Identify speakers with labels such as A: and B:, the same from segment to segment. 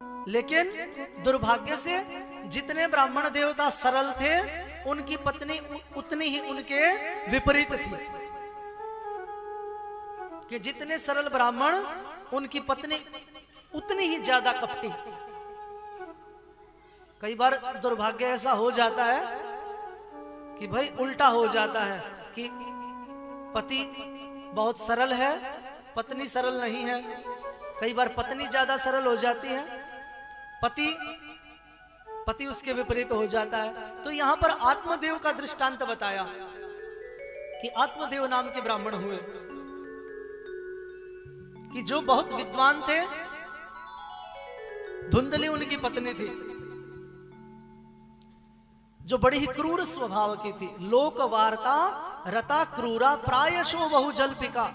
A: लेकिन दुर्भाग्य से जितने ब्राह्मण देवता सरल थे, उनकी पत्नी उतनी ही उनके विपरीत थी। कि जितने सरल ब्राह्मण, उनकी पत्नी उतनी ही ज्यादा कपटी। कई बार दुर्भाग्य ऐसा हो जाता है कि भाई उल्टा हो जाता है कि पति बहुत सरल है, पत्नी सरल नहीं है। कई बार पत्नी ज्यादा सरल हो जाती है, पति उसके विपरीत हो जाता है। तो यहां पर आत्मदेव का दृष्टांत बताया कि आत्मदेव नाम के ब्राह्मण हुए कि जो बहुत विद्वान थे, धुंधली उनकी पत्नी थी, जो बड़ी ही क्रूर स्वभाव की थी। लोक वार्ता रता क्रूरा प्रायशो बहुजल्पिका,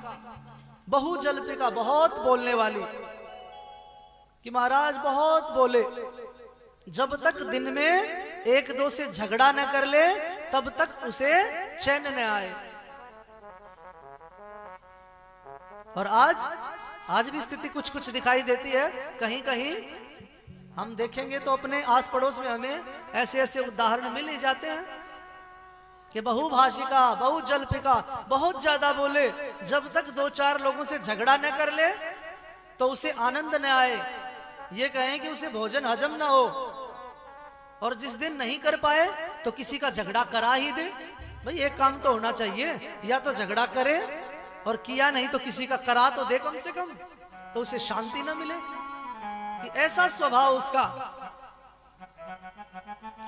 A: बहुजल्पिका बहुत बोलने वाली, कि महाराज बहुत बोले। जब तक दिन में एक दो से झगड़ा न कर ले, तब तक उसे चैन न आए। और आज भी स्थिति कुछ कुछ दिखाई देती है। कहीं कहीं हम देखेंगे तो अपने आस पड़ोस में हमें ऐसे ऐसे उदाहरण मिल ही जाते हैं कि बहुभाषिका, बहुजल्पिका, बहुत ज्यादा बोले। जब तक दो चार लोगों से झगड़ा न कर ले तो उसे आनंद न आए, ये कहें कि उसे भोजन हजम ना हो। और जिस दिन नहीं कर पाए तो किसी का झगड़ा करा ही दे। भाई एक काम तो होना चाहिए, या तो झगड़ा करे, और किया नहीं तो किसी का करा तो दे कम से कम, तो उसे शांति ना मिले। कि ऐसा स्वभाव उसका।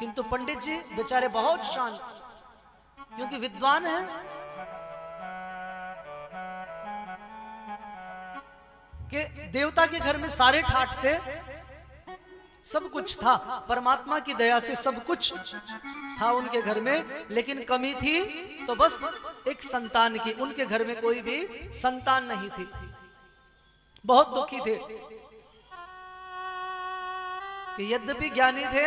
A: किंतु पंडित जी बेचारे बहुत शांत, क्योंकि विद्वान है। कि देवता के घर में सारे ठाठ थे, सब कुछ था, परमात्मा की दया से सब कुछ था उनके घर में, लेकिन कमी थी तो बस एक संतान की। उनके घर में कोई भी संतान नहीं थी, बहुत दुखी थे कि यद्यपि ज्ञानी थे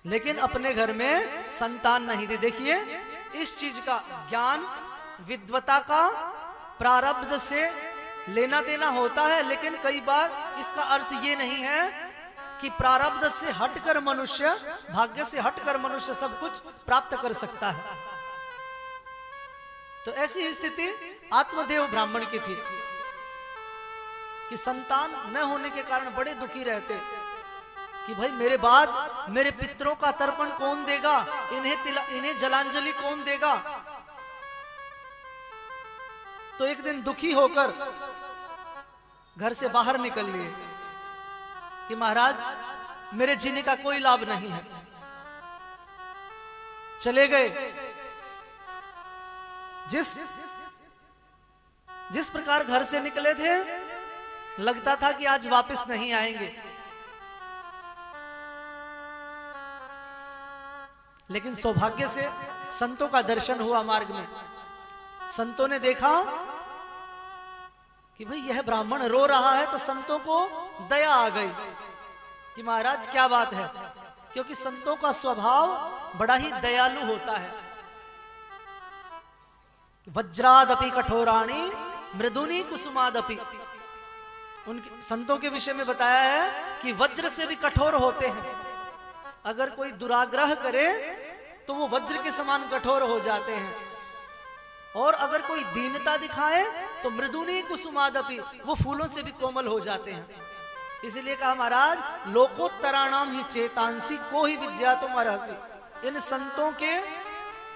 A: लेकिन अपने घर में संतान नहीं थी। देखिए इस चीज का ज्ञान, विद्वता का प्रारब्ध से लेना देना होता है, लेकिन कई बार इसका अर्थ ये नहीं है कि प्रारब्ध से हटकर मनुष्य, भाग्य से हटकर मनुष्य सब कुछ प्राप्त कर सकता है। तो ऐसी ही स्थिति आत्मदेव ब्राह्मण की थी कि संतान न होने के कारण बड़े दुखी रहते कि भाई मेरे बाद मेरे पितरों का तर्पण कौन देगा, इन्हें जलांजलि कौन देगा। तो एक दिन दुखी होकर घर से बाहर निकल लिए कि महाराज मेरे जीने का कोई लाभ नहीं है। चले गए। जिस प्रकार घर से निकले थे, लगता था कि आज वापस नहीं आएंगे, लेकिन सौभाग्य से संतों का दर्शन हुआ मार्ग में। संतों ने देखा कि भाई यह ब्राह्मण रो रहा है, तो संतों को दया आ गई कि महाराज क्या बात है, क्योंकि संतों का स्वभाव बड़ा ही दयालु होता है। वज्रादपि कठोराणी मृदुनी कुसुमादपि, उनके संतों के विषय में बताया है कि वज्र से भी कठोर होते हैं। अगर कोई दुराग्रह करे तो वो वज्र के समान कठोर हो जाते हैं, और अगर कोई दीनता दिखाए तो मृदुनी कुसुमादपि, वो फूलों से भी कोमल हो जाते हैं। इसलिए कहा महाराज लोकोत्तराणाम ही चेतांसी को ही विद्या तुम अर्हसि। इन संतों के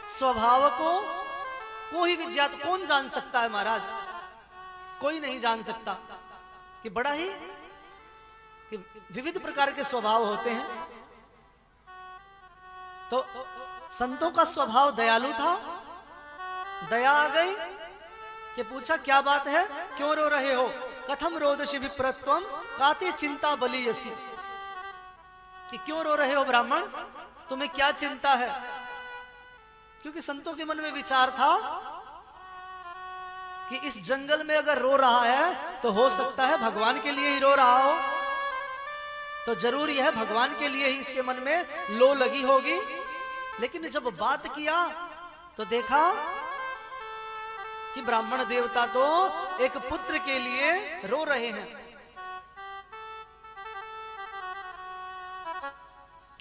A: स्वभाव को ही विद्या तो कौन जान सकता है महाराज, कोई नहीं जान सकता। कि बड़ा ही कि विविध प्रकार के स्वभाव होते हैं। तो संतों का स्वभाव दयालु था। दया आ गई कि पूछा क्या बात है, क्यों रो रहे हो। कथम रोदसी विप्रत्वम काते चिंता बलियसी, कि क्यों रो रहे हो ब्राह्मण, तुम्हें क्या चिंता है। क्योंकि संतों के मन में विचार था कि इस जंगल में अगर रो रहा है तो हो सकता है भगवान के लिए ही रो रहा हो, तो जरूर यह भगवान के लिए ही इसके मन में लो लगी होगी। लेकिन जब बात किया तो देखा कि ब्राह्मण देवता तो एक पुत्र के लिए रो रहे हैं।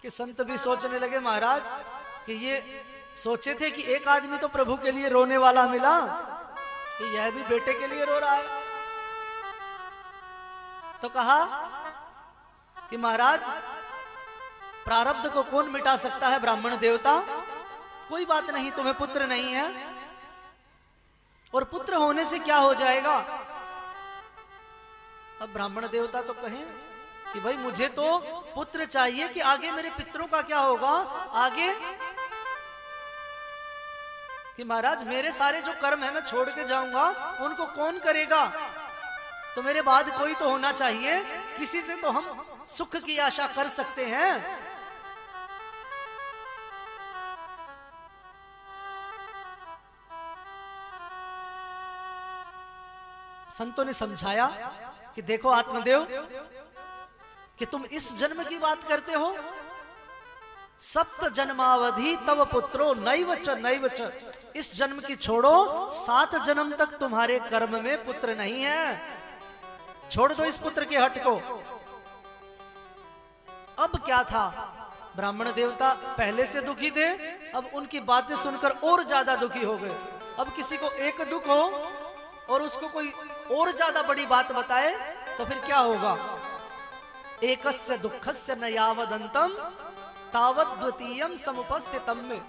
A: कि संत भी सोचने लगे महाराज कि ये सोचे थे कि एक आदमी तो प्रभु के लिए रोने वाला मिला, कि यह भी बेटे के लिए रो रहा है। तो कहा कि महाराज प्रारब्ध को कौन मिटा सकता है? ब्राह्मण देवता। कोई बात नहीं, तुम्हें पुत्र नहीं है, और पुत्र होने से क्या हो जाएगा? अब ब्राह्मण देवता तो कहें कि भाई मुझे तो पुत्र चाहिए, कि आगे मेरे पितरों का क्या होगा आगे, कि महाराज मेरे सारे जो कर्म है मैं छोड़ के जाऊंगा, उनको कौन करेगा? तो मेरे बाद कोई तो होना चाहिए, किसी से तो हम सुख की आशा कर सकते हैं। संतों ने समझाया कि देखो आत्मदेव, कि तुम इस जन्म की बात करते हो, सप्त जन्मावधि तव पुत्रो नैवच नैवच, इस जन्म की छोड़ो, 7 जन्म तक तुम्हारे कर्म में पुत्र नहीं है, छोड़ दो इस पुत्र के हट को। अब क्या था, ब्राह्मण देवता पहले से दुखी थे, अब उनकी बातें सुनकर और ज्यादा दुखी हो गए। अब किसी को एक दुख हो और उसको कोई और ज्यादा बड़ी बात बताए तो फिर क्या होगा? एकस्य दुःखस्य न यावदंतम तावत द्वितीयम समुपस्थितम में,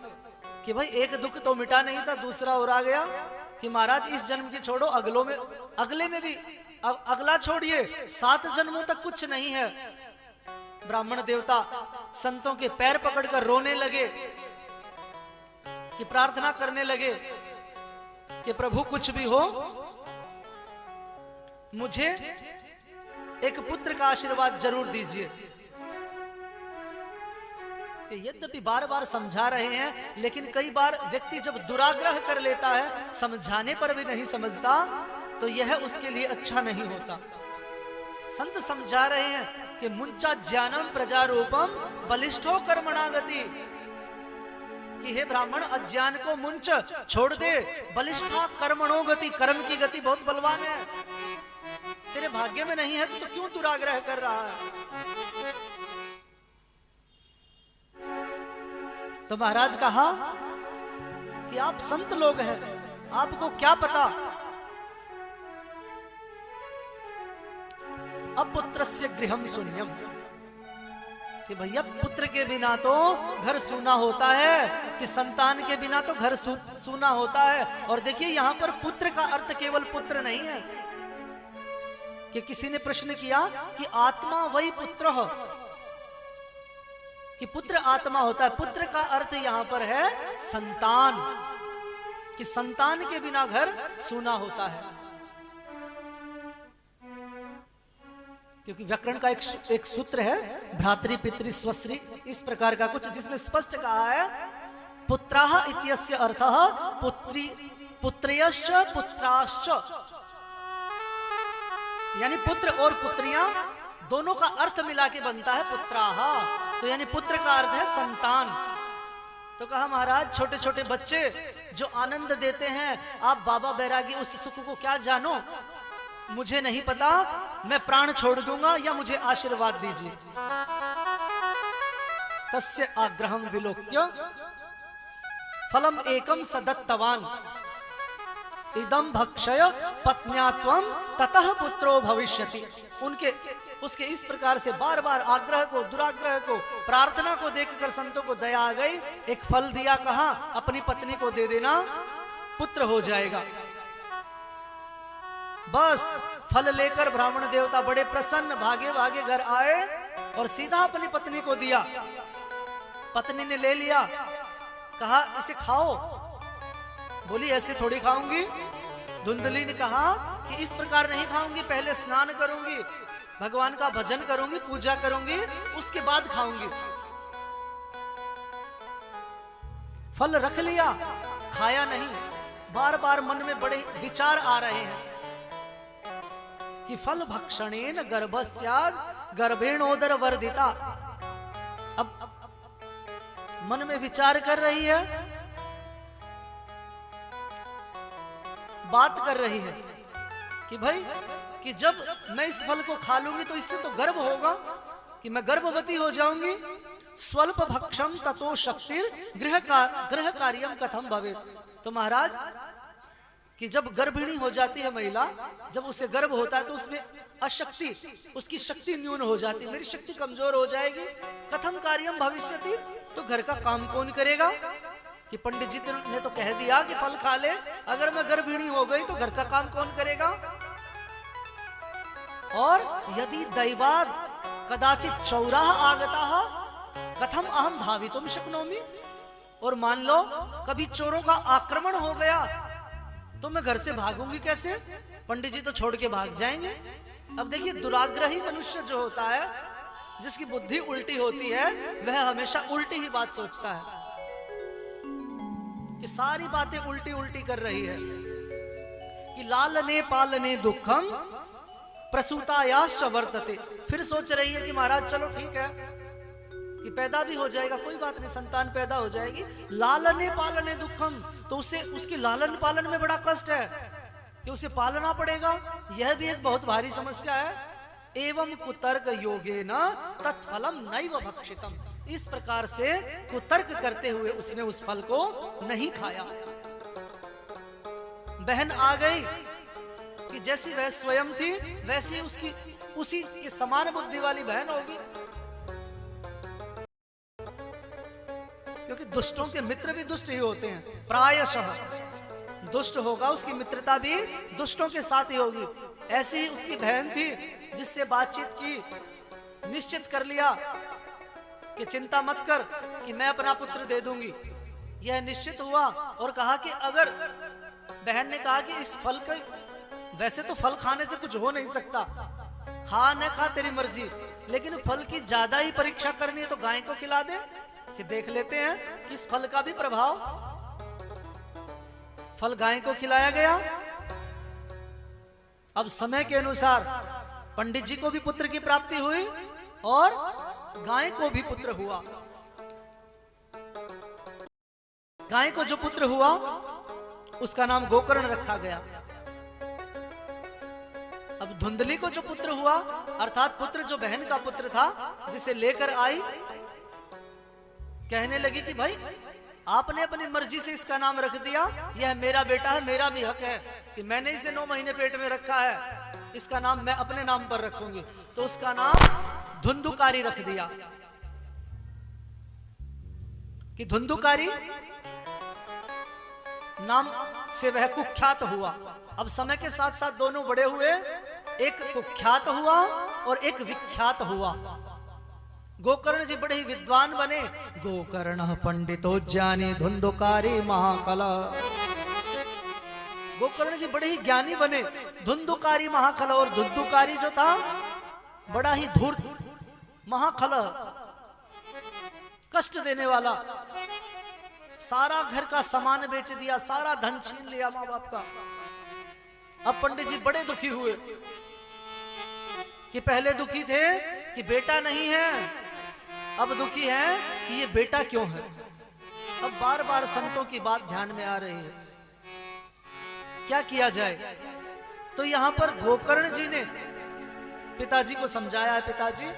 A: कि भाई एक दुख तो मिटा नहीं था, दूसरा और आ गया कि महाराज इस जन्म की छोड़ो, अगले में भी, अगला छोड़िए, 7 जन्मों तक कुछ नहीं है। ब्राह्मण देवता संतों के पैर पकड़कर रोने लगे, कि प्रार्थना करने लगे कि प्रभु कुछ भी हो, मुझे एक पुत्र का आशीर्वाद जरूर दीजिए। यद्यपि बार बार समझा रहे हैं, लेकिन कई बार व्यक्ति जब दुराग्रह कर लेता है, समझाने पर भी नहीं समझता, तो यह उसके लिए अच्छा नहीं होता। संत समझा रहे हैं कि मुंचा ज्ञानम प्रजारूपम बलिष्ठो कर्मणागति, कि हे ब्राह्मण अज्ञान को मुंच छोड़ दे, बलिष्ठा कर्मणो गति, कर्म की गति बहुत बलवान है, तेरे भाग्य में नहीं है तो क्यों दुराग्रह कर रहा है? तो महाराज कहा कि आप संत लोग हैं, आपको क्या पता, अपुत्रस्य गृहम शून्यम, कि भैया पुत्र के बिना तो घर सूना होता है, कि संतान के बिना तो घर सूना होता है। और देखिए यहां पर पुत्र का अर्थ केवल पुत्र नहीं है, कि किसी ने प्रश्न किया कि आत्मा वही पुत्र हो, कि पुत्र आत्मा होता है, पुत्र का अर्थ यहां पर है संतान, कि संतान के बिना घर सूना होता है। क्योंकि व्याकरण का एक सूत्र है, भ्रातृ पितृ स्वश्री, इस प्रकार का कुछ, जिसमें स्पष्ट कहा है पुत्राः इत्यस्य अर्थः पुत्री पुत्रयश्च पुत्राश्च, यानी पुत्र और पुत्रियां दोनों का अर्थ मिला के बनता है पुत्राः, तो यानी पुत्र का अर्थ है संतान। तो कहा महाराज छोटे छोटे बच्चे जो आनंद देते हैं, आप बाबा बैरागी उस सुख को क्या जानो, मुझे नहीं पता, मैं प्राण छोड़ दूंगा या मुझे आशीर्वाद दीजिए। तस्य आग्रहम विलोक्य फलम एकम सदत्तवान इदम भक्षय पत्न्यात्वम ततः पुत्रो भविष्यति। उसके इस प्रकार से बार बार आग्रह को, दुराग्रह को, प्रार्थना को देखकर संतों को दया आ गई, एक फल दिया, कहा अपनी पत्नी को दे देना, पुत्र हो जाएगा। बस फल लेकर ब्राह्मण देवता बड़े प्रसन्न भागे भागे घर आए और सीधा अपनी पत्नी को दिया। पत्नी ने ले लिया, कहा इसे खाओ। बोली ऐसे थोड़ी खाऊंगी। धुंधली ने कहा कि इस प्रकार नहीं खाऊंगी, पहले स्नान करूंगी, भगवान का भजन करूंगी, पूजा करूंगी, उसके बाद खाऊंगी। फल रख लिया, खाया नहीं। बार बार मन में बड़े विचार आ रहे हैं कि फल भक्षणेन गर्भस्यात् गर्भेणोदर वर्धिता। अब मन में विचार कर रही है, बात कर रही है कि भाई कि जब मैं इस फल को खा लूंगी तो इससे तो गर्भ होगा, कि मैं गर्भवती हो जाऊंगी, स्वल्प भक्षम ततो शक्ति गृह कार्यम कथम भवेत। तो महाराज कि जब गर्भिणी हो जाती है महिला, जब उसे गर्भ होता है तो उसमें अशक्ति, उसकी शक्ति न्यून हो जाती है, मेरी शक्ति कमजोर हो जाएगी। कथम कार्यम भविष्यति, तो घर का काम कौन करेगा? कि पंडित जी ने तो कह दिया कि फल खा ले, अगर मैं गर्भिणी हो गई तो घर का काम कौन करेगा? और यदि दैवाद कदाचित चौराह आगता कथम अहम धावितुम शक्नोमि, और मान लो कभी चोरों का आक्रमण हो गया तो मैं घर से भागूंगी कैसे? पंडित जी तो छोड़ के भाग जाएंगे। अब देखिए दुराग्रही मनुष्य जो होता है, जिसकी बुद्धि उल्टी होती है, वह हमेशा उल्टी ही बात सोचता है, कि सारी बातें उल्टी उल्टी कर रही है। कि लालने पालने दुखम प्रसूतायाश्च वर्तते, फिर सोच रही है कि महाराज चलो ठीक है कि पैदा भी हो जाएगा, कोई बात नहीं, संतान पैदा हो जाएगी। लालने पालने दुखम, तो उसे उसकी लालन पालन में बड़ा कष्ट है कि उसे पालना पड़ेगा, यह भी एक बहुत भारी समस्या है। एवं कुतर्क योगे न तत्फलम नैव भक्षितम, इस प्रकार से कुतर्क करते हुए उसने उस फल को नहीं खाया। बहन आ गई कि जैसी वह स्वयं थी वैसी उसकी उसी की समान बुद्धि वाली बहन होगी, क्योंकि दुष्टों के मित्र भी दुष्ट ही होते हैं, प्रायशः दुष्ट होगा, उसकी मित्रता भी दुष्टों के साथ ही होगी। ऐसी ही उसकी बहन थी जिससे बातचीत की, निश्चित कर लिया कि चिंता मत कर कि मैं अपना पुत्र दे दूंगी। यह निश्चित हुआ और कहा कि अगर, बहन ने कहा कि इस फल का, वैसे तो फल खाने से कुछ हो नहीं सकता, खा न खा तेरी मर्जी, लेकिन फल की ज्यादा ही परीक्षा करनी है तो गाय को खिला दे कि देख लेते हैं कि इस फल का भी प्रभाव। फल गाय को खिलाया गया। अब समय के अनुसार पंडित जी को भी पुत्र की प्राप्ति हुई और गाय को भी पुत्र हुआ। गाय को जो पुत्र हुआ उसका नाम गोकर्ण रखा गया। अब धुंधली को जो पुत्र हुआ, अर्थात पुत्र जो बहन का पुत्र था, जिसे लेकर आई, कहने लगी कि भाई आपने अपनी मर्जी से इसका नाम रख दिया, यह मेरा बेटा है, मेरा भी हक है कि मैंने इसे 9 महीने पेट में रखा है, इसका नाम मैं अपने नाम पर रखूंगी। तो उसका नाम धुंधुकारी रख दिया कि धुंधुकारी नाम से वह कुख्यात हुआ। अब समय के साथ साथ दोनों बड़े हुए, एक कुख्यात हुआ और एक विख्यात हुआ। गोकर्ण जी बड़े ही विद्वान बने। गोकर्ण पंडितो ज्ञानी धुंधुकारी महाकला। गोकर्ण जी बड़े ही ज्ञानी बने, धुंधुकारी महाकला। और धुंधुकारी जो था बड़ा ही धूर्त महाकला, कष्ट देने वाला, सारा घर का सामान बेच दिया, सारा धन छीन लिया माँ बाप का। अब पंडित जी बड़े दुखी हुए कि पहले दुखी थे कि बेटा नहीं है, अब दुखी है कि ये बेटा क्यों है। अब बार बार संतों की बात ध्यान में आ रही है, क्या किया जाए। तो यहां पर गोकर्ण जी ने पिताजी को समझाया है, पिताजी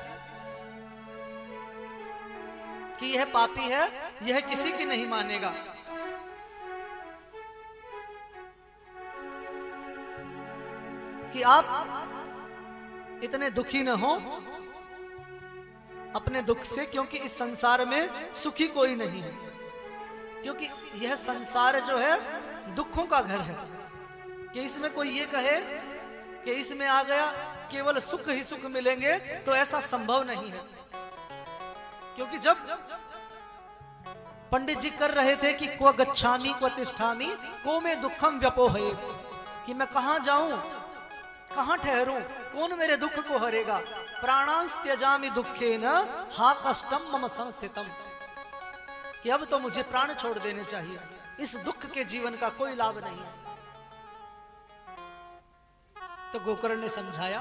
A: कि यह पापी है, यह किसी की नहीं मानेगा। कि आप इतने दुखी न हो अपने दुख से, क्योंकि इस संसार में सुखी कोई नहीं है। क्योंकि यह संसार जो है दुखों का घर है। कि इसमें कोई ये कहे कि इसमें आ गया केवल सुख ही सुख मिलेंगे, तो ऐसा संभव नहीं है। क्योंकि जब पंडित जी कर रहे थे कि क्व गच्छामि क्व तिष्ठामि को में दुखम व्यपोहे, कि मैं कहां जाऊं, कहां ठहरूं, कौन मेरे दुख को हरेगा। प्राणांस त्यजामि दुखेन हा कष्टम मम संस्थितम, कि अब तो मुझे प्राण छोड़ देने चाहिए, इस दुख के जीवन का कोई लाभ नहीं है। तो गोकर्ण ने समझाया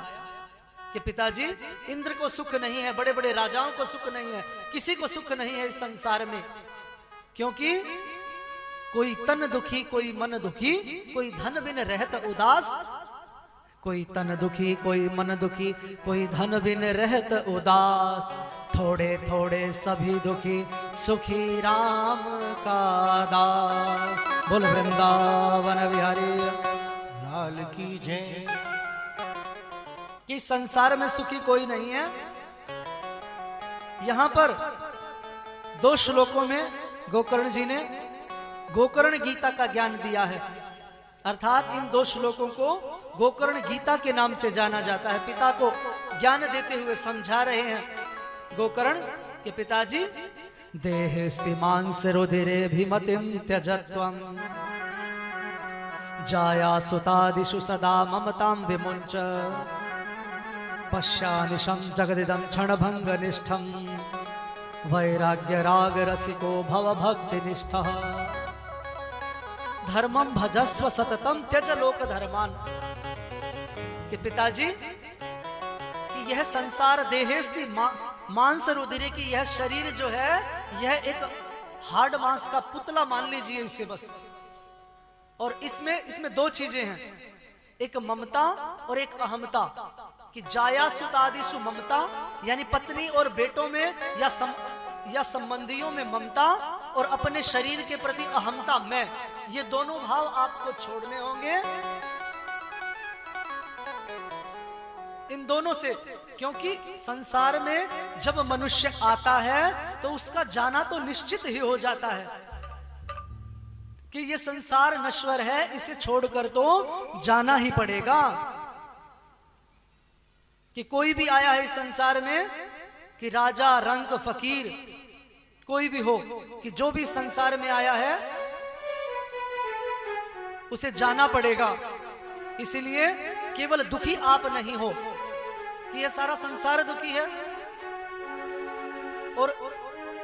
A: कि पिताजी, इंद्र को सुख नहीं है, बड़े बड़े राजाओं को सुख नहीं है, किसी को सुख नहीं है इस संसार में। क्योंकि कोई तन दुखी, कोई मन दुखी, कोई धन बिन रहत उदास, कोई तन दुखी, कोई मन दुखी, कोई धन बिन रहत उदास, थोड़े थोड़े सभी दुखी, सुखी राम का दास। बोल वृंदावन बिहारी
B: लाल की जय।
A: कि संसार में सुखी कोई नहीं है। यहां पर 2 श्लोकों में गोकर्ण जी ने गोकर्ण गीता का ज्ञान दिया है, अर्थात इन 2 श्लोकों को गोकर्ण गीता के नाम से जाना जाता है। पिता को ज्ञान देते हुए समझा रहे हैं गोकर्ण के पिताजी, देहस्तिमांस रुधिरे भीमतिम त्यजत्वम, जाया सुतादिषु सदा ममतां विमुञ्च, पश्यानिशं जगदिदं क्षणभंग निष्ठं, वैराग्य राग रसिको भव भक्ति निष्ठः, धर्मं भजस्व सततम त्यज लोक धर्मान। कि पिताजी कि यह संसार देहेस्ति मांस रुधिरे की यह शरीर जो है यह एक हार्ड मांस का पुतला मान लीजिए इसे बस। और इसमें 2 चीजें हैं, एक ममता और एक अहमता। कि जाया सुतादिषु ममता यानी पत्नी और बेटों में या संबंधियों में ममता, और अपने शरीर के प्रति अहमता, मैं, ये दोनों भाव आपको छोड़ने होंगे इन दोनों से। क्योंकि संसार में जब मनुष्य आता है तो उसका जाना तो निश्चित ही हो जाता है कि ये संसार नश्वर है, इसे छोड़कर तो जाना ही पड़ेगा। कि कोई भी आया है इस संसार में, कि राजा रंक फकीर कोई भी हो, कि जो भी संसार में आया है उसे जाना पड़ेगा। इसलिए केवल दुखी आप नहीं हो कि यह सारा संसार दुखी है, और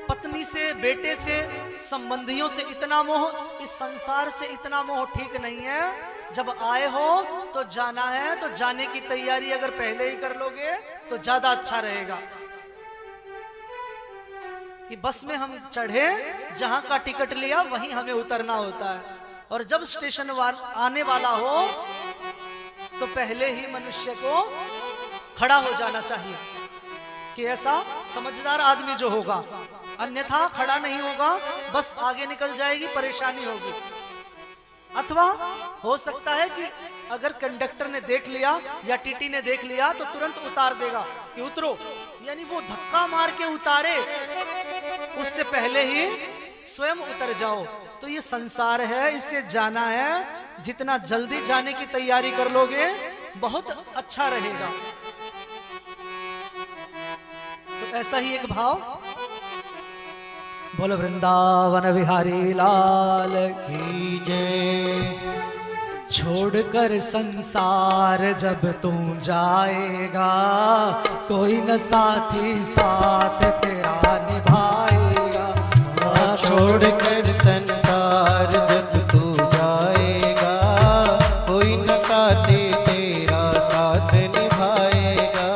A: पत्नी से, बेटे से, संबंधियों से इतना मोह, इस संसार से इतना मोह ठीक नहीं है। जब आए हो तो जाना है, तो जाने की तैयारी अगर पहले ही कर लोगे तो ज्यादा अच्छा रहेगा। कि बस में हम चढ़े, जहां का टिकट लिया वहीं हमें उतरना होता है, और जब स्टेशन आने वाला हो तो पहले ही मनुष्य को खड़ा हो जाना चाहिए। कि ऐसा समझदार आदमी जो होगा, अन्यथा खड़ा नहीं होगा, बस आगे निकल जाएगी, परेशानी होगी। अथवा हो सकता है कि अगर कंडक्टर ने देख लिया या टीटी ने देख लिया तो तुरंत उतार देगा कि उतरो, यानी वो धक्का मार के उतारे, उससे पहले ही स्वयं उतर जाओ। तो ये संसार है, इससे जाना है, जितना जल्दी जाने की तैयारी कर लोगे बहुत अच्छा रहेगा। तो ऐसा ही एक भाव, बोलो वृंदावन बिहारी लाल
B: की जय।
A: छोड़कर संसार जब तू जाएगा, कोई न साथी साथ तेरा निभाएगा।
B: छोड़कर संसार जब तू जाएगा, कोई न साथी तेरा साथ निभाएगा।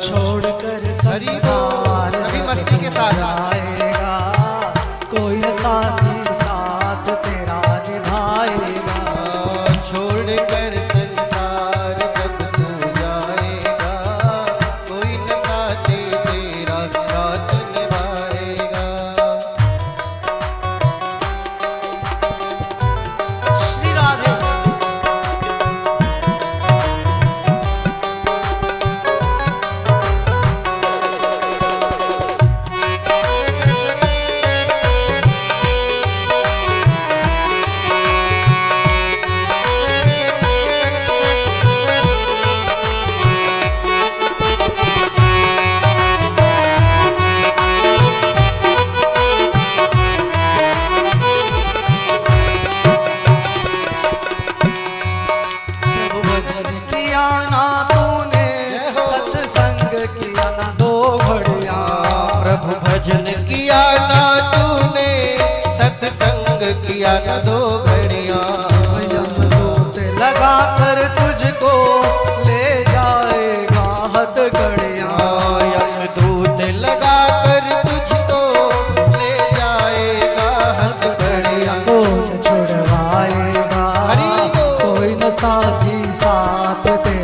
A: छोड़कर संसार
B: सभी मस्ती के साथ
A: जाएगा, कोई न साथी साथ तेरा निभाएगा।
B: छोड़कर संसार जब तू जाएगा, कोई न साथी तेरा साथ निभाएगा।
A: श्री राधे।
B: भजन किया ना तूने, सत्संग किया ना दो घड़िया।
A: यमदूत लगा कर तुझको ले जाएगा हथकड़िया।
B: यमदूत लगा कर तुझको ले जाएगा हथकड़िया।
A: कोई छुड़वाएगा, कोई न साथी साथ तेरा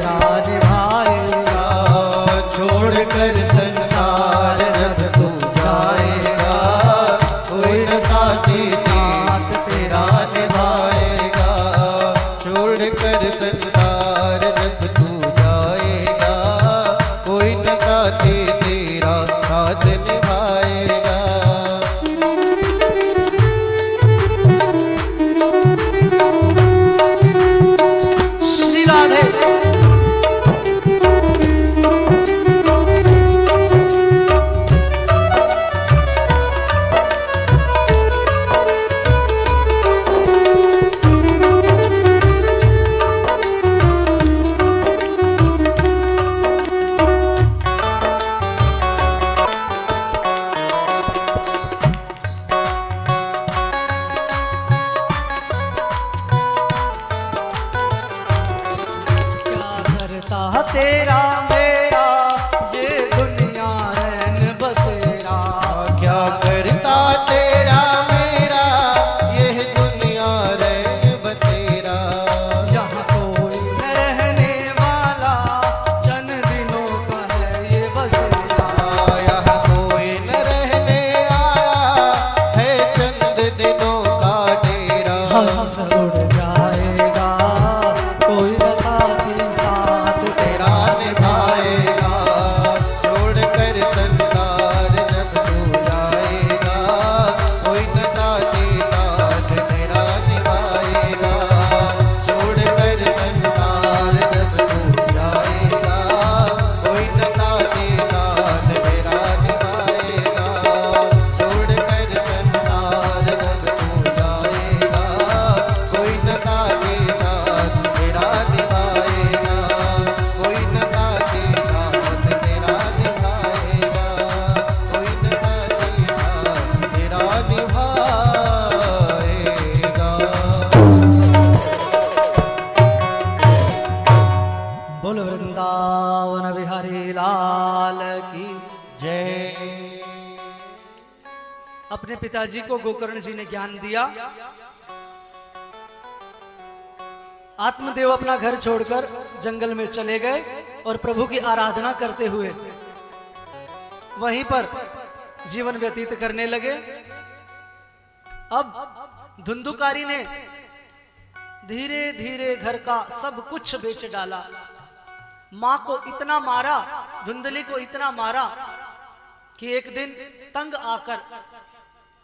B: यहाँ कोई न रहने आया है चंद दिनों का डेरा।
A: हंस उड़ जाएगा कोई न साथी साथ
B: तेरा निभाएगा छोड़कर संसार जब तू जाएगा, कोई न साथी साथ तेरा निभाएगा छोड़कर संसार जब तू जाएगा, कोई न साथी साथ तेरा निभाएगा छोड़कर संसार जब तू जाएगा, कोई न साथी साथ तेरा निभाएगा, कोई न साथी साथ तेरा निभाएगा, कोई न साथी साथ तेरा निभाएगा।
A: बोल वृंदावन बिहारी लाल की।
B: जय।
A: अपने पिताजी को गोकर्ण जी ने ज्ञान दिया। आत्मदेव अपना घर छोड़कर जंगल में चले गए और प्रभु की आराधना करते हुए वहीं पर जीवन व्यतीत करने लगे। अब धुंधुकारी ने धीरे धीरे घर का सब कुछ बेच डाला। मां को इतना मारा, धुंधली को इतना मारा कि एक दिन तंग आकर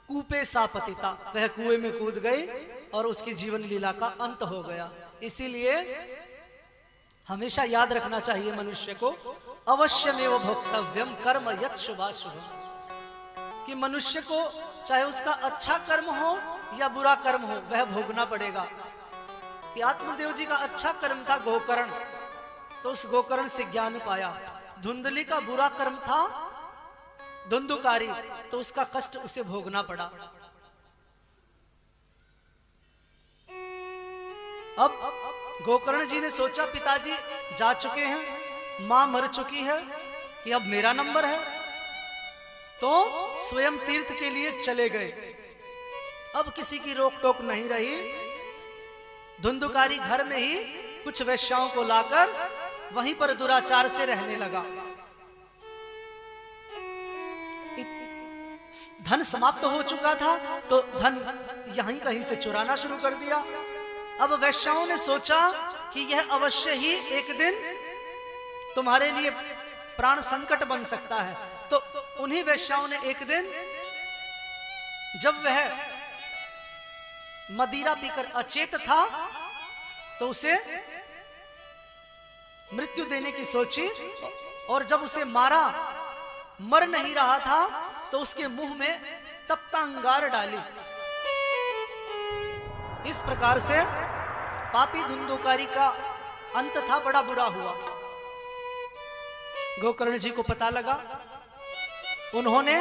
A: कूपे सा पतिता, वह कुएं में कूद गई और उसकी जीवन लीला का अंत हो गया। इसीलिए हमेशा याद रखना चाहिए मनुष्य को, अवश्यमेव भोक्तव्यम कर्म यत् शुभाशुभम्, कि मनुष्य को चाहे उसका अच्छा कर्म हो या बुरा कर्म हो वह भोगना पड़ेगा। कि आत्मदेव जी का अच्छा कर्म था गोकर्ण, तो उस गोकर्ण से ज्ञान पाया। धुंधली का बुरा कर्म था धुंधुकारी, तो उसका कष्ट उसे भोगना पड़ा। अब गोकर्ण जी ने सोचा पिताजी जा चुके हैं, मां मर चुकी है, कि अब मेरा नंबर है, तो स्वयं तीर्थ के लिए चले गए। अब किसी की रोक टोक नहीं रही। धुंधुकारी घर में ही कुछ वैश्याओं को लाकर वहीं पर दुराचार से रहने लगा। धन समाप्त हो चुका था तो धन यहीं कहीं से चुराना शुरू कर दिया। अब वैश्याओं ने सोचा कि यह अवश्य ही एक दिन तुम्हारे लिए प्राण संकट बन सकता है। तो उन्हीं वैश्याओं ने एक दिन, जब वह मदिरा पीकर अचेत था, तो उसे मृत्यु देने की सोची, और जब उसे मारा, मर नहीं रहा था, तो उसके मुंह में तप्ता अंगार डाली। इस प्रकार से पापी धुंधुकारी का अंत था, बड़ा बुरा हुआ। गोकर्ण जी को पता लगा। उन्होंने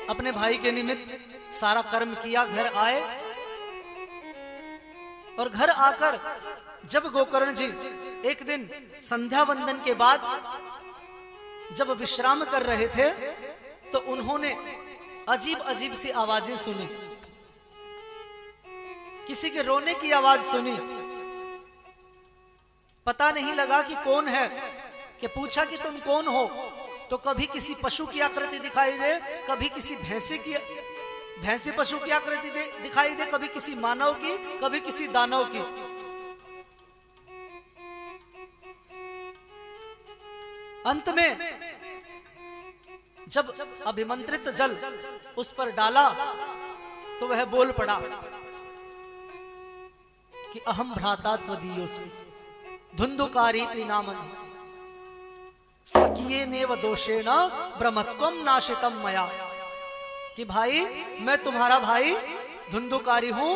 A: अपने भाई के निमित्त सारा कर्म किया, घर आए, और घर आकर जब गोकर्ण जी एक दिन संध्या वंदन के बाद जब विश्राम कर रहे थे, तो उन्होंने अजीब अजीब सी आवाजें सुनी। किसी के रोने की आवाज सुनी। पता नहीं लगा कि कौन है। कि पूछा कि तुम कौन हो, तो कभी किसी पशु की आकृति दिखाई दे, कभी किसी भैंसे पशु की आकृति दिखाई दे, कभी किसी मानव की, कभी किसी दानव की। अंत में जब अभिमंत्रित जल उस पर डाला, तो वह बोल पड़ा कि अहम भ्राता त्वदीयोस्मि धुंधुकारी नामनि स्वकीये नेव दोषेण ब्रह्मत्वम नाशितम मया। कि भाई, मैं तुम्हारा भाई धुंधुकारी हूं,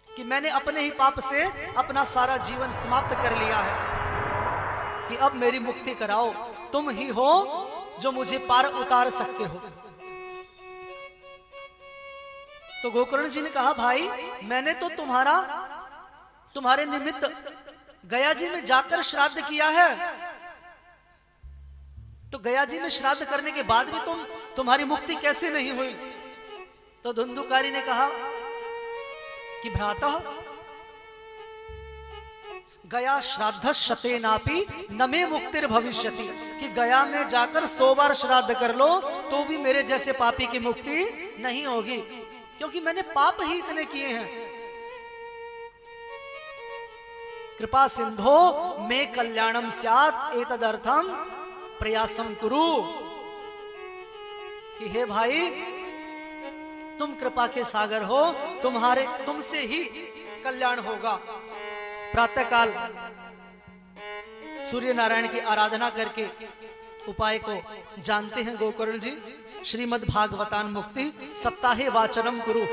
A: कि मैंने अपने ही पाप से अपना सारा जीवन समाप्त कर लिया है, कि अब मेरी मुक्ति कराओ। तुम ही हो जो मुझे पार उतार सकते हो। तो गोकर्ण जी ने कहा, भाई मैंने तो तुम्हारे निमित्त गया जी में जाकर श्राद्ध किया है, तो गया जी में श्राद्ध करने के बाद भी तुम्हारी मुक्ति कैसे नहीं हुई? तो धुंधुकारी ने कहा कि भ्राता, गया श्राद्ध शते नापी नमे मुक्तिर भविष्यति, कि गया में जाकर 100 बार श्राद्ध कर लो तो भी मेरे जैसे पापी की मुक्ति नहीं होगी, क्योंकि मैंने पाप ही इतने किए हैं। कृपा सिंधो मे कल्याणम स्यात् एतदर्थम प्रयासम कुरु, कि हे भाई तुम कृपा के सागर हो, तुमसे ही कल्याण होगा। प्रातःकाल सूर्य नारायण की आराधना करके उपाय को जानते हैं गोकर्ण जी। श्रीमद् भागवतान मुक्ति सप्ताहे वाचनम कुरु,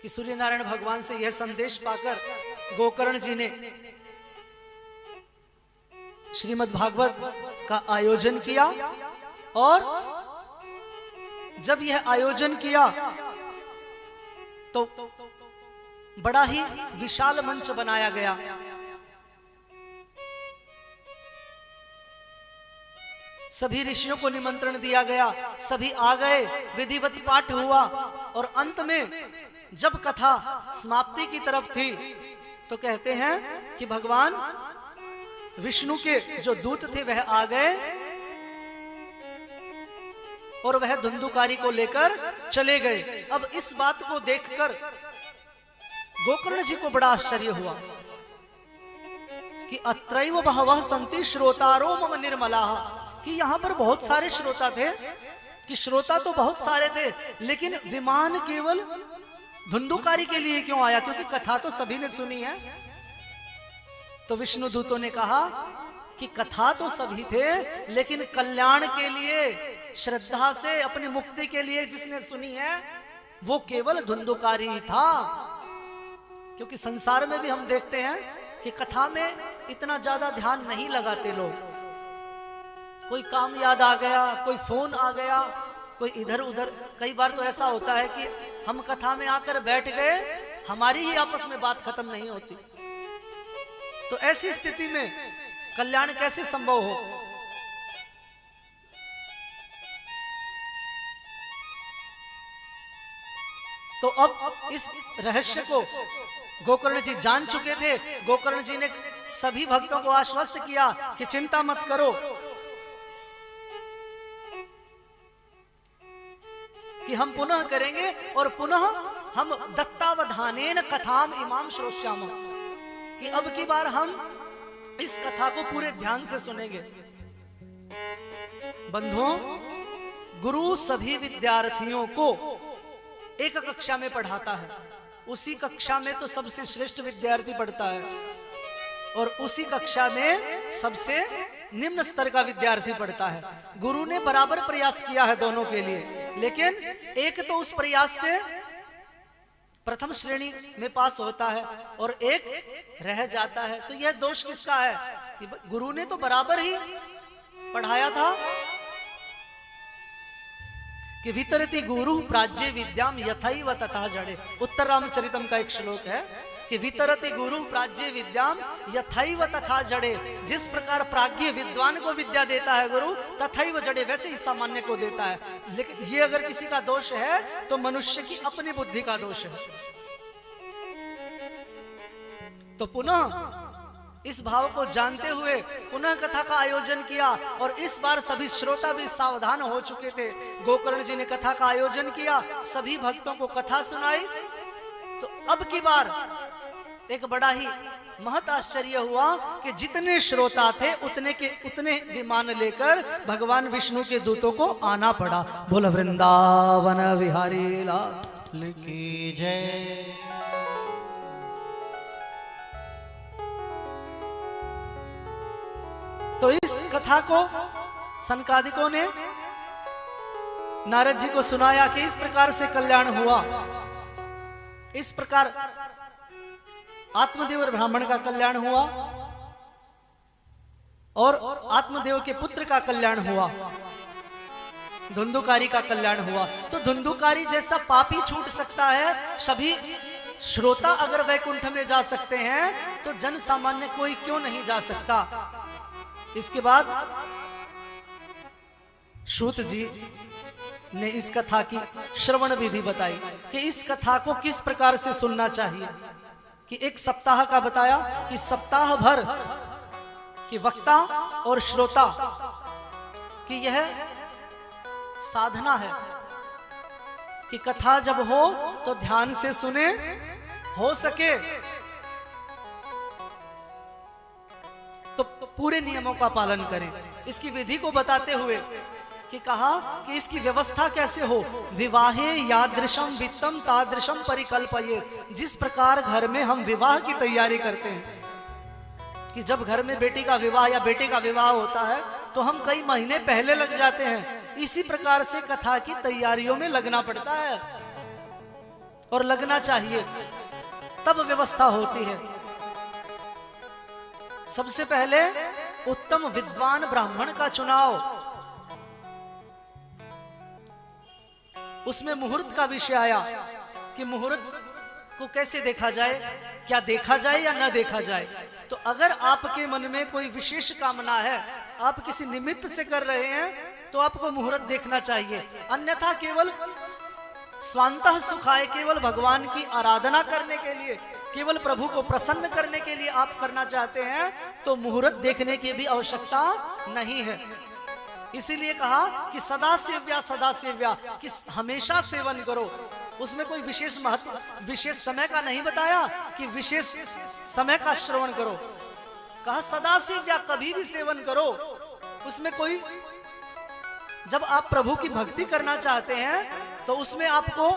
A: कि सूर्य नारायण भगवान से यह संदेश पाकर गोकर्ण जी ने श्रीमद् भागवत का आयोजन किया, और जब यह आयोजन किया तो बड़ा ही विशाल मंच बनाया गया। सभी ऋषियों को निमंत्रण दिया गया, सभी आ गए, विधिवत पाठ हुआ, और अंत में जब कथा समाप्ति की तरफ थी तो कहते हैं कि भगवान विष्णु के जो दूत थे वह आ गए और वह धुंधुकारी को लेकर चले गए। अब इस बात को देखकर गोकर्ण जी को बड़ा आश्चर्य हुआ कि अत्रैव बहवः सन्ति श्रोतारो मम निर्मलाः, कि यहां पर बहुत सारे श्रोता थे, कि श्रोता तो बहुत सारे थे, लेकिन विमान केवल धुंधुकारी के लिए क्यों आया, क्योंकि कथा तो सभी ने सुनी है। तो विष्णु दूतों ने कहा कि कथा तो सभी थे, लेकिन कल्याण के लिए, श्रद्धा से अपनी मुक्ति के लिए जिसने सुनी है वो केवल धुंधुकारी ही था। क्योंकि संसार में भी हम देखते हैं कि कथा में इतना ज्यादा ध्यान नहीं लगाते लोग। कोई काम याद आ गया, कोई फोन आ गया, कोई इधर उधर। कई बार तो ऐसा होता है कि हम कथा में आकर बैठ गए, हमारी ही आपस में बात खत्म नहीं होती। तो ऐसी स्थिति में कल्याण कैसे संभव हो। तो अब इस रहस्य को गोकर्ण जी जान चुके थे। गोकर्ण जी ने सभी भक्तों को आश्वस्त किया कि चिंता मत करो, कि हम पुनः करेंगे, और पुनः हम दत्तावधानेन कथाम इमाम श्रोष्याम, कि अब की बार हम इस कथा को पूरे ध्यान से सुनेंगे। बंधुओं, गुरु सभी विद्यार्थियों को एक कक्षा में पढ़ाता है, उसी कक्षा में तो सबसे श्रेष्ठ विद्यार्थी पढ़ता है, और उसी कक्षा में सबसे निम्न स्तर का विद्यार्थी पढ़ता है। गुरु ने बराबर प्रयास किया है दोनों के लिए, लेकिन एक तो उस प्रयास से प्रथम श्रेणी में पास होता है और एक रह जाता है। तो यह दोष किसका है कि गुरु ने तो बराबर ही पढ़ाया था कि वितरति गुरु प्राज्य विद्याम यथैव तथा जड़े। उत्तर रामचरितम का एक श्लोक है कि वितरति गुरु प्राज्य विद्याम यथैव तथा जड़े। जिस प्रकार प्राज्ञ विद्वान को विद्या देता है गुरु, तथैव जड़े, वैसे ही सामान्य को देता है। लेकिन ये अगर किसी का दोष है तो मनुष्य की अपनी बुद्धि का दोष है। तो पुनः इस भाव को जानते हुए पुनः कथा का आयोजन किया, और इस बार सभी श्रोता भी सावधान हो चुके थे। गोकर्ण जी ने कथा का आयोजन किया, सभी भक्तों को कथा सुनाई। तो अब की बार एक बड़ा ही महत आश्चर्य हुआ कि जितने श्रोता थे उतने विमान लेकर भगवान विष्णु के दूतों को आना पड़ा। बोल वृंदावन विहारी लाल की जय। तो इस कथा को सनकादिकों ने नारद जी को सुनाया कि इस प्रकार से कल्याण हुआ, इस प्रकार आत्मदेव और ब्राह्मण का कल्याण हुआ और आत्मदेव के पुत्र का कल्याण हुआ, धुंधुकारी का कल्याण हुआ। तो धुंधुकारी जैसा पापी छूट सकता है, सभी श्रोता अगर वैकुंठ में जा सकते हैं तो जन सामान्य कोई क्यों नहीं जा सकता। इसके बाद सूत जी ने इस कथा की श्रवण विधि बताई कि इस कथा को किस प्रकार से सुनना चाहिए। कि एक सप्ताह का बताया कि सप्ताह भर कि वक्ता और श्रोता कि यह साधना है कि कथा जब हो तो ध्यान से सुने, हो सके तो पूरे नियमों का पालन करें। इसकी विधि को बताते हुए कि कहा कि इसकी व्यवस्था कैसे हो। विवाहे यादृशम वित्तम तादृशम परिकल्पये। जिस प्रकार घर में हम विवाह की तैयारी करते हैं कि जब घर में बेटी का विवाह या बेटे का विवाह होता है तो हम कई महीने पहले लग जाते हैं, इसी प्रकार से कथा की तैयारियों में लगना पड़ता है और लगना चाहिए, तब व्यवस्था होती है। सबसे पहले उत्तम विद्वान ब्राह्मण का चुनाव, उसमें मुहूर्त का विषय आया कि मुहूर्त को कैसे देखा जाए, क्या देखा जाए या न देखा जाए। तो अगर आपके मन में कोई विशेष कामना है, आप किसी निमित्त से कर रहे हैं, तो आपको मुहूर्त देखना चाहिए। अन्यथा केवल स्वांतः सुखाय, केवल भगवान की आराधना करने के लिए, केवल प्रभु को प्रसन्न करने के लिए आप करना चाहते हैं तो मुहूर्त देखने की भी आवश्यकता नहीं है। इसीलिए कहा कि सदा सेव्या कि हमेशा सेवन करो। उसमें कोई विशेष महत्व, विशेष समय का नहीं बताया कि विशेष समय का श्रवण करो। कहा सदा सेव्या, कभी भी सेवन करो। उसमें कोई, जब आप प्रभु की भक्ति करना चाहते हैं तो उसमें आपको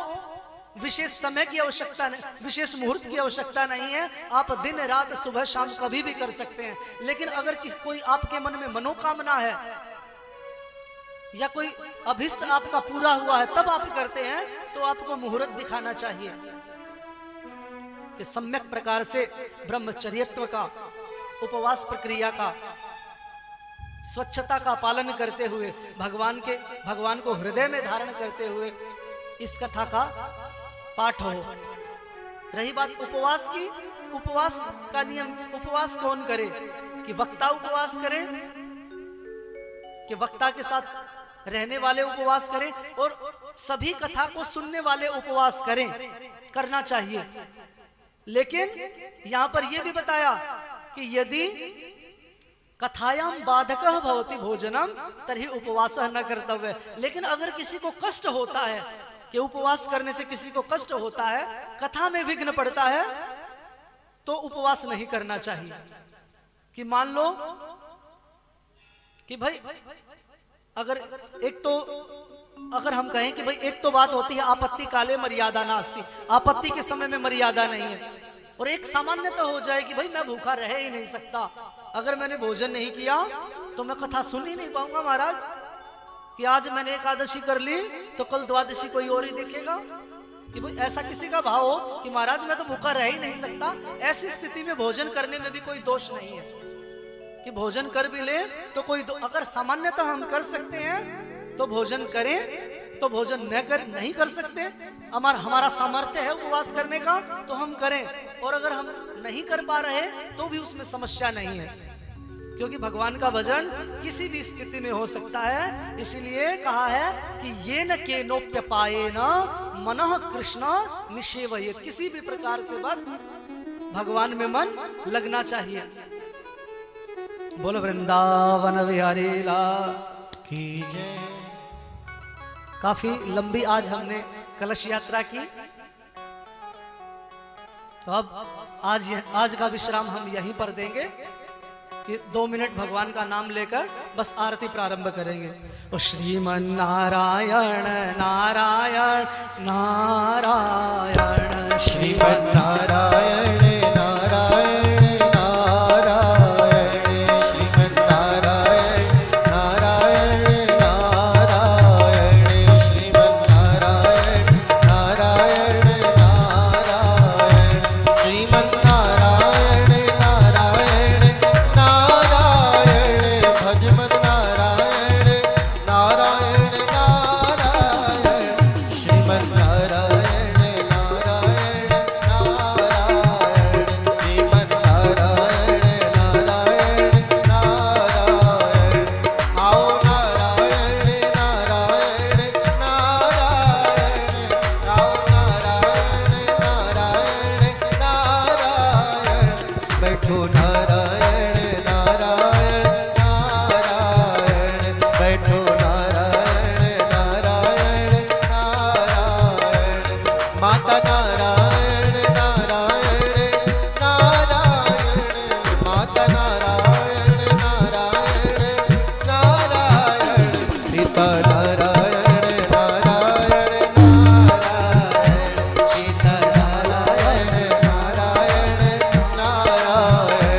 A: विशेष समय की आवश्यकता नहीं, विशेष मुहूर्त की आवश्यकता नहीं है। आप दिन रात सुबह शाम कभी भी कर सकते हैं। लेकिन अगर कोई आपके मन में मनोकामना है या कोई अभिष्ट आपका पूरा हुआ है, तब आप करते हैं, तो आपको मुहूर्त दिखाना चाहिए कि सम्यक प्रकार से ब्रह्मचर्यत्व का, उपवास प्रक्रिया का, स्वच्छता का पालन करते हुए, भगवान को हृदय में धारण करते हुए इस कथा का पाठ हो। रही बात उपवास की, उपवास का नियम, उपवास कौन करे कि वक्ता उपवास करे, कि वक्ता के साथ रहने वाले उपवास करें और सभी कथा को सुनने वाले उपवास करें, करना चाहिए। लेकिन यहां पर यह भी बताया कि यदि कथायाम बाधकः भवति भोजनम तर्हि उपवासः न कर्तव्य। लेकिन अगर किसी को कष्ट होता है कि उपवास करने से किसी को कष्ट होता है, कथा में विघ्न पड़ता है, तो उपवास नहीं करना चाहिए। कि मान लो कि भाई अगर हम कहें कि भाई एक तो बात होती है आपत्ति काले मर्यादा नास्ति, आपत्ति के समय में मर्यादा नहीं है, और एक सामान्यता हो जाए कि भाई मैं भूखा रह ही नहीं सकता, अगर मैंने भोजन नहीं किया तो मैं कथा सुन ही नहीं पाऊंगा महाराज, कि आज मैंने एकादशी कर ली तो कल द्वादशी कोई और ही देखेगा। कि भाई ऐसा किसी का भाव हो कि महाराज मैं तो भूखा रह ही नहीं सकता, ऐसी स्थिति में भोजन करने में भी कोई दोष नहीं है कि भोजन कर भी ले तो कोई अगर सामान्यतः हम कर सकते हैं तो भोजन करें, तो भोजन नहीं कर सकते, हमारा सामर्थ्य है उपवास करने का तो हम करें, और अगर हम नहीं कर पा रहे तो भी उसमें समस्या नहीं है, क्योंकि भगवान का भजन किसी भी स्थिति में हो सकता है। इसीलिए कहा है कि ये न केनोप्यपाये न मनः कृष्ण निषेवये, किसी भी प्रकार से बस भगवान में मन लगना चाहिए। बोल वृंदावन बिहारी लाल
B: की जय।
A: काफी लंबी आज हमने कलश यात्रा की, तो अब आज का विश्राम हम यहीं पर देंगे कि 2 मिनट भगवान का नाम लेकर बस आरती प्रारंभ करेंगे। ओ श्रीमन नारायण नारायण नारायण,
B: श्रीमन नारायण नारायण नारायण बैठो नारायण नारायण नारायण, बैठो नारायण नारायण नारायण। माता